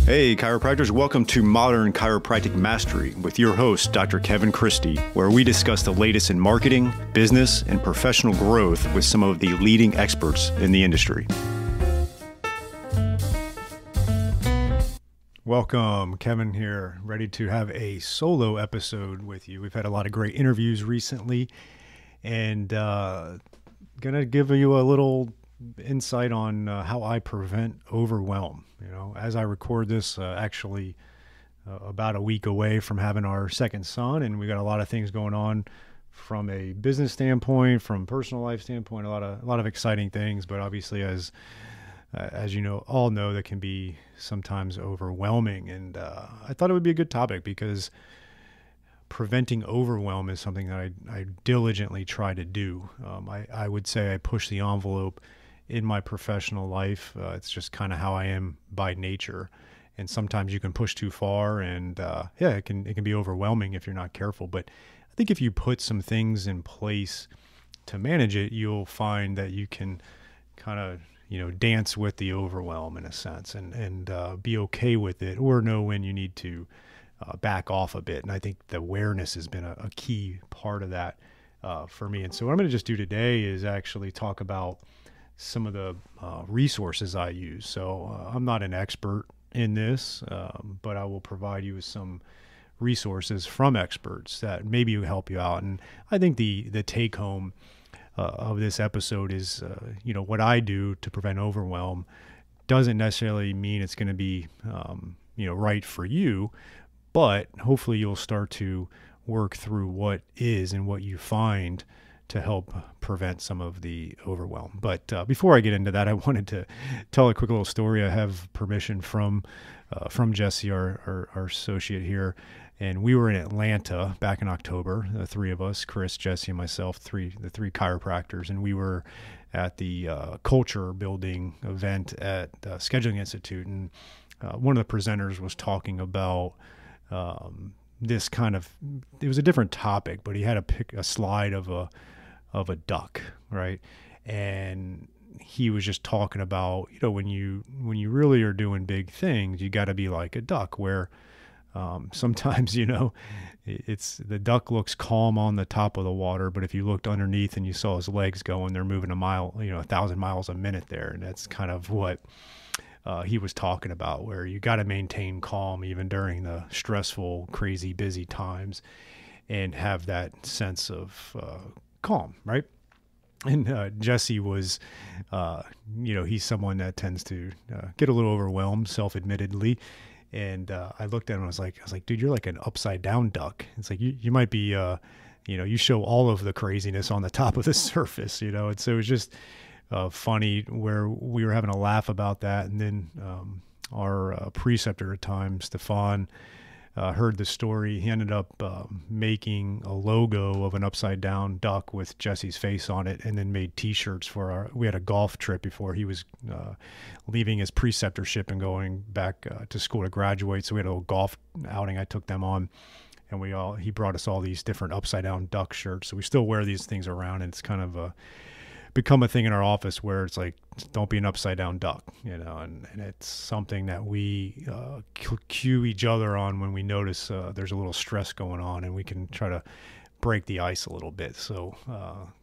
Hey, chiropractors, welcome to Modern Chiropractic Mastery with your host, Dr. Kevin Christie, where we discuss the latest in marketing, business, and professional growth with some of the leading experts in the industry. Welcome, Kevin here, ready to have a solo episode with you. We've had a lot of great interviews recently, and gonna give you a little insight on how I prevent overwhelm. You know, as I record this, actually about a week away from having our second son, and we got a lot of things going on from a business standpoint, from personal life standpoint, a lot of exciting things. But obviously, as you know, all know, that can be sometimes overwhelming. And I thought it would be a good topic because preventing overwhelm is something that I diligently try to do. I would say I push the envelope in my professional life. It's just kind of how I am by nature. And sometimes you can push too far, and it can be overwhelming if you're not careful. But I think if you put some things in place to manage it, you'll find that you can kind of, dance with the overwhelm in a sense, and be okay with it, or know when you need to back off a bit. And I think the awareness has been a key part of that for me. And so what I'm going to just do today is actually talk about some of the resources I use. So I'm not an expert in this, but I will provide you with some resources from experts that maybe will help you out. And I think the take home of this episode is, what I do to prevent overwhelm doesn't necessarily mean it's going to be, right for you, but hopefully you'll start to work through what is and what you find to help prevent some of the overwhelm. But before I get into that, I wanted to tell a quick little story. I have permission from Jesse, our associate here, and we were in Atlanta back in October, the three of us, Chris, Jesse, and myself, the three chiropractors, and we were at the culture building event at Scheduling Institute, and one of the presenters was talking about this kind of, it was a different topic, but he had a slide of a duck, right? And he was just talking about, when you really are doing big things, you got to be like a duck, where sometimes, it's the duck looks calm on the top of the water, but if you looked underneath and you saw his legs going, they're moving 1,000 miles a minute there. And that's kind of what he was talking about, where you got to maintain calm even during the stressful, crazy, busy times, and have that sense of calm, right? And Jesse was, he's someone that tends to get a little overwhelmed, self-admittedly. And I looked at him and I was like, dude, you're like an upside down duck. It's like, you might be, you show all of the craziness on the top of the surface, and so it was just funny where we were having a laugh about that. And then our preceptor at times, Stefan, heard the story. He ended up making a logo of an upside down duck with Jesse's face on it, and then made t-shirts we had a golf trip before he was leaving his preceptorship and going back to school to graduate. So we had a little golf outing I took them on, and he brought us all these different upside down duck shirts. So we still wear these things around, and it's kind of become a thing in our office where it's like, don't be an upside down duck, and it's something that we cue each other on when we notice there's a little stress going on, and we can try to break the ice a little bit. So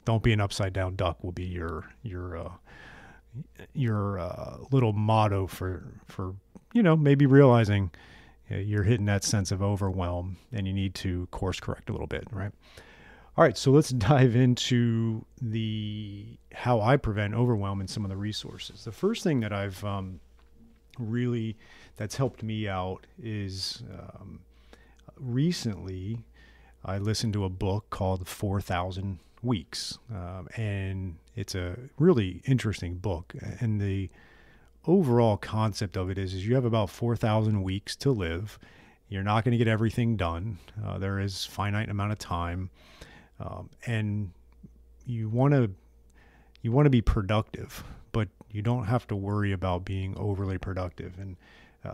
don't be an upside down duck will be your little motto for maybe realizing you're hitting that sense of overwhelm and you need to course correct a little bit, right? All right, so let's dive into how I prevent overwhelm and some of the resources. The first thing that I've that's helped me out is recently I listened to a book called 4,000 Weeks, and it's a really interesting book. And the overall concept of it is you have about 4,000 weeks to live. You're not going to get everything done. There is finite amount of time. And you want to be productive, but you don't have to worry about being overly productive. And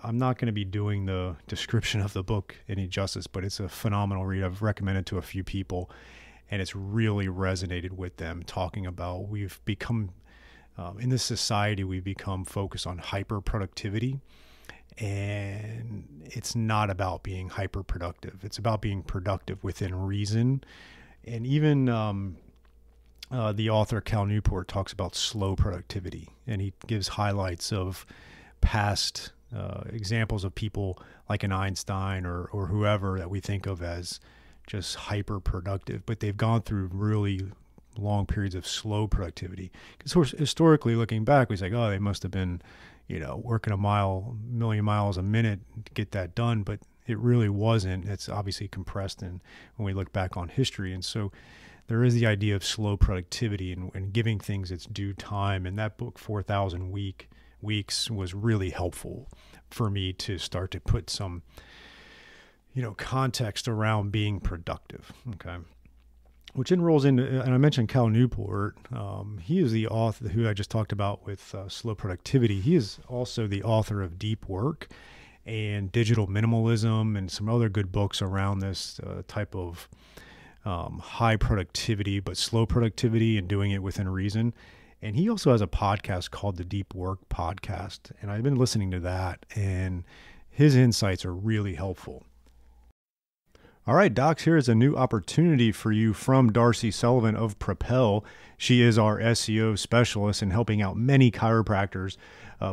I'm not going to be doing the description of the book any justice, but it's a phenomenal read. I've recommended to a few people, and it's really resonated with them, talking about we've become, in this society, we've become focused on hyper productivity. And it's not about being hyper productive. It's about being productive within reason. And even the author Cal Newport talks about slow productivity, and he gives highlights of past examples of people like an Einstein or whoever that we think of as just hyper productive, but they've gone through really long periods of slow productivity. Because historically looking back, we say, oh, they must have been, working a million miles a minute to get that done, but it really wasn't. It's obviously compressed when we look back on history. And so there is the idea of slow productivity and giving things its due time. And that book, 4,000 Weeks, was really helpful for me to start to put some, context around being productive. Okay. Which enrolls into, and I mentioned Cal Newport. He is the author who I just talked about with slow productivity. He is also the author of Deep Work and Digital Minimalism and some other good books around this type of high productivity, but slow productivity and doing it within reason. And he also has a podcast called the Deep Work Podcast. And I've been listening to that, and his insights are really helpful. All right, docs, here is a new opportunity for you from Darcy Sullivan of Propel. She is our SEO specialist in helping out many chiropractors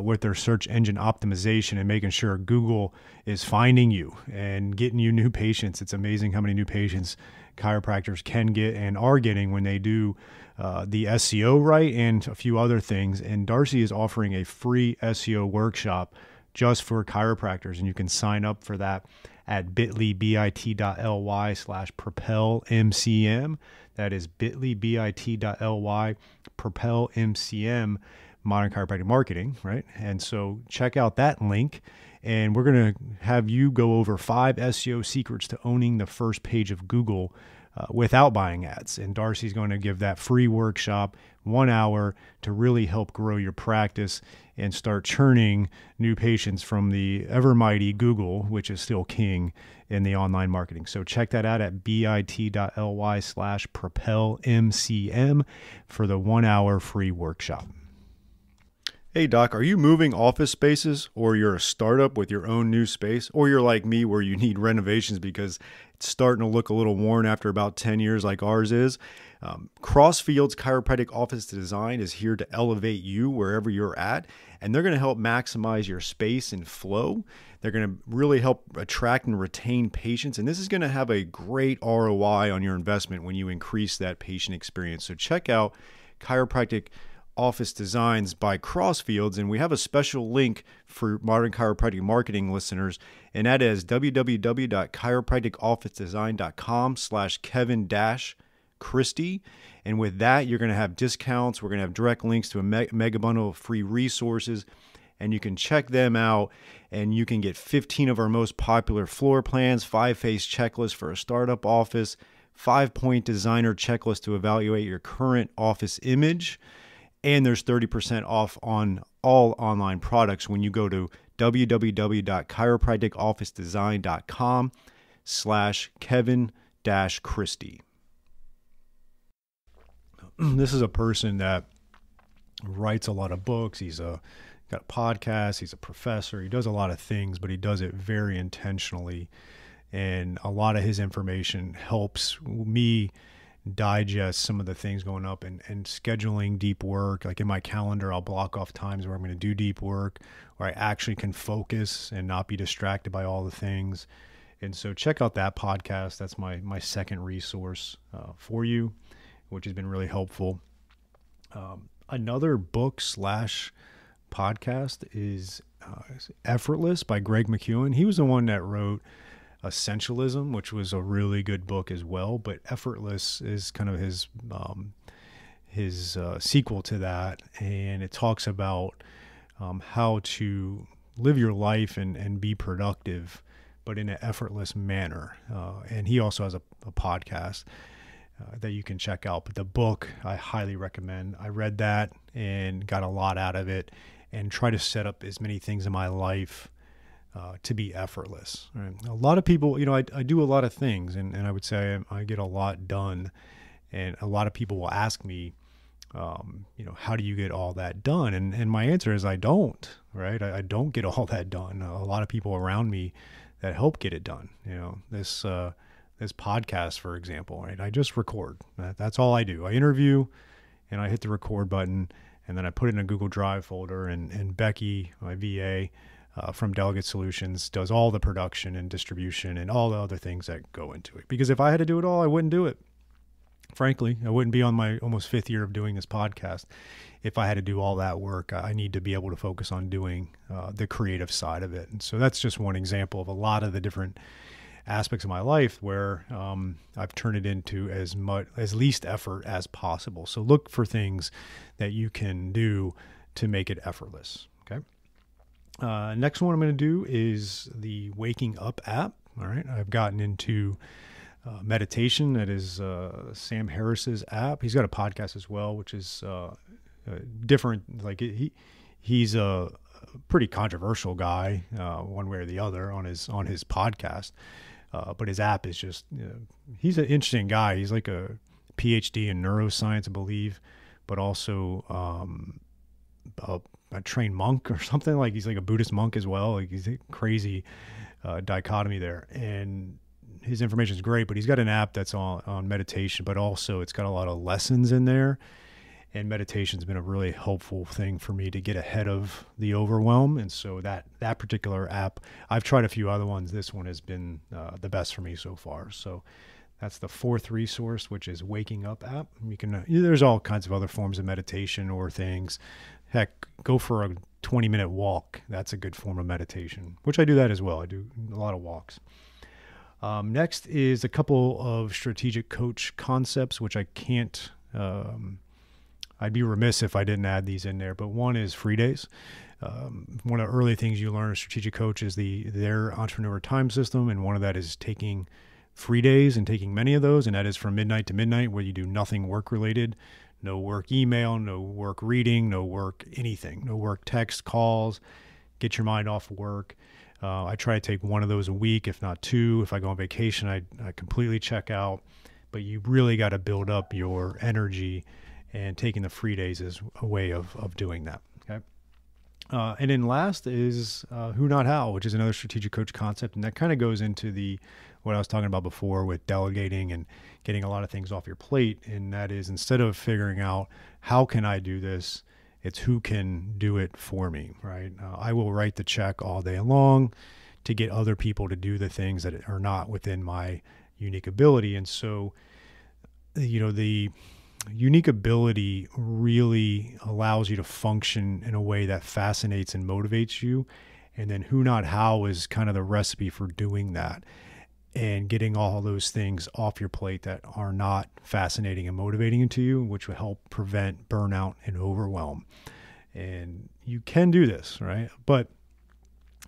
with their search engine optimization and making sure Google is finding you and getting you new patients. It's amazing how many new patients chiropractors can get and are getting when they do the SEO right and a few other things. And Darcy is offering a free SEO workshop just for chiropractors, and you can sign up for that at bit.ly/propelmcm. That is bit.ly/propelmcm, Modern Chiropractic Marketing, right? And so check out that link, and we're going to have you go over 5 SEO secrets to owning the first page of Google without buying ads. And Darcy's going to give that free workshop, 1 hour, to really help grow your practice and start churning new patients from the ever mighty Google, which is still king in the online marketing. So check that out at bit.ly/propelmcm for the 1 hour free workshop. Hey doc, are you moving office spaces, or you're a startup with your own new space, or you're like me where you need renovations because it's starting to look a little worn after about 10 years like ours is? Crossfield's Chiropractic Office Design is here to elevate you wherever you're at, and they're going to help maximize your space and flow. They're going to really help attract and retain patients, and this is going to have a great ROI on your investment when you increase that patient experience. So check out Chiropractic Office Designs by Crossfields, and we have a special link for Modern Chiropractic Marketing listeners, and that is www.chiropracticofficedesign.com/Kevin-Christie. And with that, you're going to have discounts. We're going to have direct links to a mega bundle of free resources, and you can check them out, and you can get 15 of our most popular floor plans, 5-phase checklist for a startup office, 5-point designer checklist to evaluate your current office image. And there's 30% off on all online products when you go to www.chiropracticofficedesign.com/Kevin-Christie. This is a person that writes a lot of books. He's got a podcast. He's a professor. He does a lot of things, but he does it very intentionally. And a lot of his information helps me digest some of the things going up and scheduling deep work. Like in my calendar, I'll block off times where I'm going to do deep work, where I actually can focus and not be distracted by all the things. And so check out that podcast. That's my second resource for you, which has been really helpful. Another book/podcast is Effortless by Greg McKeown. He was the one that wrote Essentialism, which was a really good book as well, but Effortless is kind of his sequel to that, and it talks about how to live your life and be productive, but in an effortless manner. And he also has a podcast that you can check out. But the book I highly recommend. I read that and got a lot out of it, and try to set up as many things in my life to be effortless. Right? A lot of people, I do a lot of things, and I would say I get a lot done. And a lot of people will ask me, how do you get all that done? And my answer is I don't, right? I don't get all that done. A lot of people around me that help get it done. This podcast, for example, right? I just record. That's all I do. I interview and I hit the record button, and then I put it in a Google Drive folder, and Becky, my VA, from Delegate Solutions, does all the production and distribution and all the other things that go into it. Because if I had to do it all, I wouldn't do it. Frankly, I wouldn't be on my almost 5th year of doing this podcast if I had to do all that work. I need to be able to focus on doing the creative side of it. And so that's just one example of a lot of the different aspects of my life where I've turned it into as least effort as possible. So look for things that you can do to make it effortless. Okay. Next one I'm going to do is the Waking Up app. All right. I've gotten into meditation. That is Sam Harris's app. He's got a podcast as well, which is different. Like he's a pretty controversial guy, one way or the other, on his podcast. But his app is just, he's an interesting guy. He's like a PhD in neuroscience, I believe, but also a trained monk or something. Like he's like a Buddhist monk as well. Like he's a crazy dichotomy there. And his information is great, but he's got an app that's on meditation, but also it's got a lot of lessons in there. And meditation's been a really helpful thing for me to get ahead of the overwhelm. And so that particular app, I've tried a few other ones. This one has been the best for me so far. So that's the 4th resource, which is Waking Up app. You can there's all kinds of other forms of meditation or things. Heck, go for a 20-minute walk. That's a good form of meditation, which I do that as well. I do a lot of walks. Next is a couple of strategic coach concepts, which I can't, I'd be remiss if I didn't add these in there, but one is free days. One of the early things you learn as strategic coach is their entrepreneur time system. And one of that is taking free days and taking many of those. And that is from midnight to midnight, where you do nothing work related, no work email, no work reading, no work anything, no work text, calls, get your mind off work. I try to take one of those a week, if not 2. If I go on vacation, I completely check out. But you really got to build up your energy, and taking the free days is a way of doing that. Okay. And then last is who, not how, which is another strategic coach concept. And that kind of goes into what I was talking about before with delegating and getting a lot of things off your plate. And that is, instead of figuring out how can I do this, it's who can do it for me, right? I will write the check all day long to get other people to do the things that are not within my unique ability. And so, the unique ability really allows you to function in a way that fascinates and motivates you. And then who, not how is kind of the recipe for doing that and getting all those things off your plate that are not fascinating and motivating to you, which will help prevent burnout and overwhelm. And you can do this, right? But,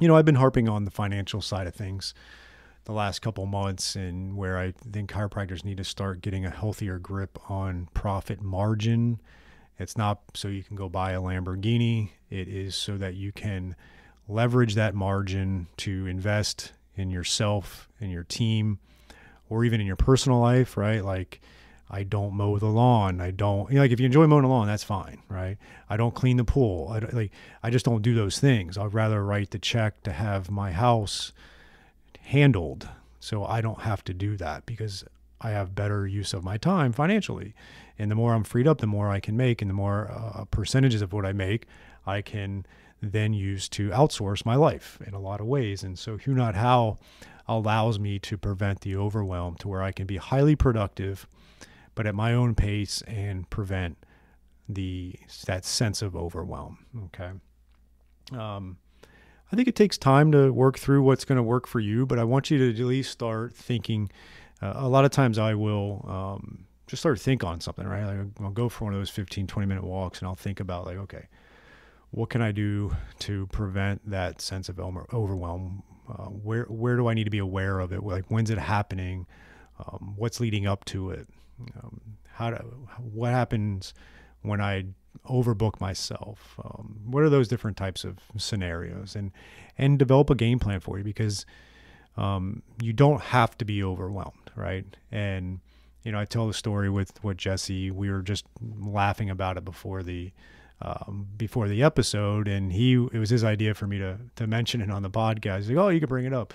I've been harping on the financial side of things the last couple months, and where I think chiropractors need to start getting a healthier grip on profit margin. It's not so you can go buy a Lamborghini. It is so that you can leverage that margin to invest in yourself and your team, or even in your personal life, right? Like, I don't mow the lawn. I don't, like, if you enjoy mowing the lawn, that's fine, right? I don't clean the pool. I just don't do those things. I'd rather write the check to have my house handled so I don't have to do that, because I have better use of my time financially. And the more I'm freed up, the more I can make, and the more percentages of what I make, I can then use to outsource my life in a lot of ways. And so who, not how allows me to prevent the overwhelm to where I can be highly productive, but at my own pace, and prevent that sense of overwhelm. Okay. I think it takes time to work through what's going to work for you, but I want you to at least start thinking. A lot of times I will just start to think on something, right? I'll go for one of those 15, 20-minute walks, and I'll think about, like, okay, what can I do to prevent that sense of overwhelm? Where do I need to be aware of it? Like, when's it happening? What's leading up to it? What happens when I overbook myself? What are those different types of scenarios? And develop a game plan for you, because you don't have to be overwhelmed, right? And I tell the story with Jesse. We were just laughing about it before the episode, and it was his idea for me to mention it on the podcast. He's like, oh, you could bring it up.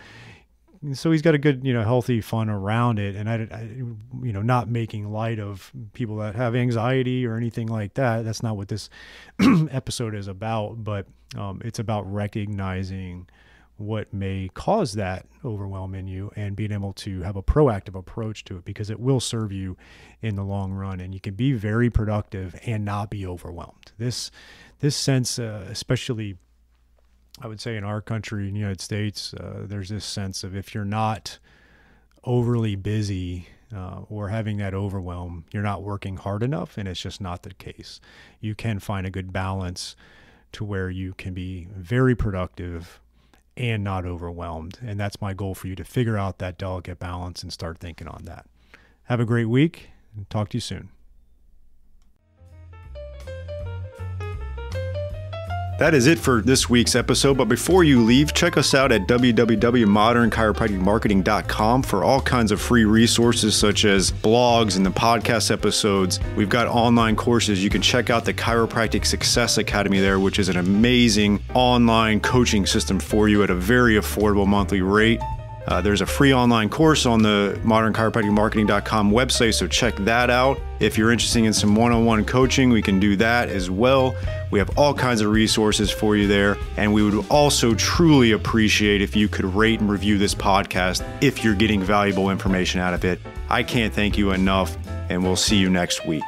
And so he's got a good, healthy fun around it. And I not making light of people that have anxiety or anything like that. That's not what this episode is about, but it's about recognizing what may cause that overwhelm in you and being able to have a proactive approach to it, because it will serve you in the long run, and you can be very productive and not be overwhelmed. This sense, especially I would say in our country, in the United States, there's this sense of if you're not overly busy or having that overwhelm, you're not working hard enough, and it's just not the case. You can find a good balance to where you can be very productive and not overwhelmed. And that's my goal for you, to figure out that delicate balance and start thinking on that. Have a great week, and talk to you soon. That is it for this week's episode. But before you leave, check us out at www.modernchiropracticmarketing.com for all kinds of free resources, such as blogs and the podcast episodes. We've got online courses. You can check out the Chiropractic Success Academy there, which is an amazing online coaching system for you at a very affordable monthly rate. There's a free online course on the modernchiropracticmarketing.com website, so check that out. If you're interested in some one-on-one coaching, we can do that as well. We have all kinds of resources for you there, and we would also truly appreciate if you could rate and review this podcast if you're getting valuable information out of it. I can't thank you enough, and we'll see you next week.